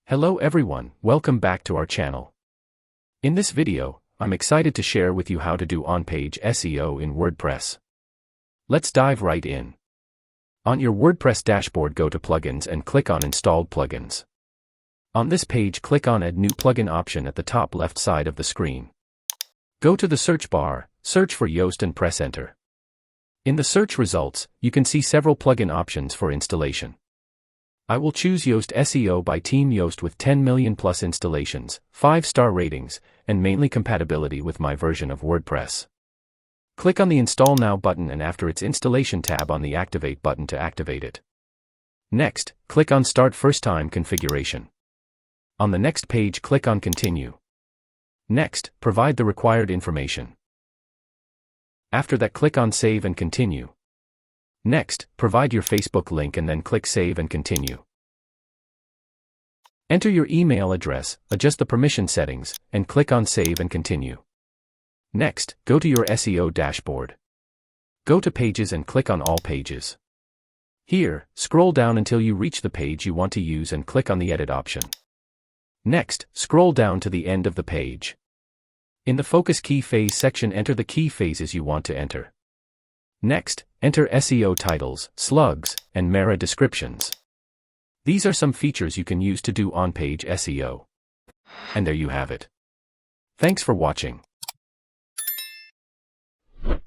Hello everyone, welcome back to our channel. In this video, I'm excited to share with you how to do on-page SEO in WordPress. Let's dive right in. On your WordPress dashboard, go to Plugins and click on Installed Plugins. On this page, click on Add New Plugin option at the top left side of the screen. Go to the search bar, search for Yoast and press Enter. In the search results, you can see several plugin options for installation. I will choose Yoast SEO by Team Yoast with 10 million plus installations, 5-star ratings, and mainly compatibility with my version of WordPress. Click on the Install Now button and after its installation tab on the Activate button to activate it. Next, click on Start First Time Configuration. On the next page, click on Continue. Next, provide the required information. After that, click on Save and Continue. Next, provide your Facebook link and then click Save and Continue. Enter your email address, adjust the permission settings, and click on Save and Continue. Next, go to your SEO dashboard. Go to Pages and click on All Pages. Here, scroll down until you reach the page you want to use and click on the Edit option. Next, scroll down to the end of the page. In the Focus Key Phase section, enter the key phases you want to enter. Next, enter SEO titles, slugs, and meta descriptions. These are some features you can use to do on-page SEO. And there you have it. Thanks for watching.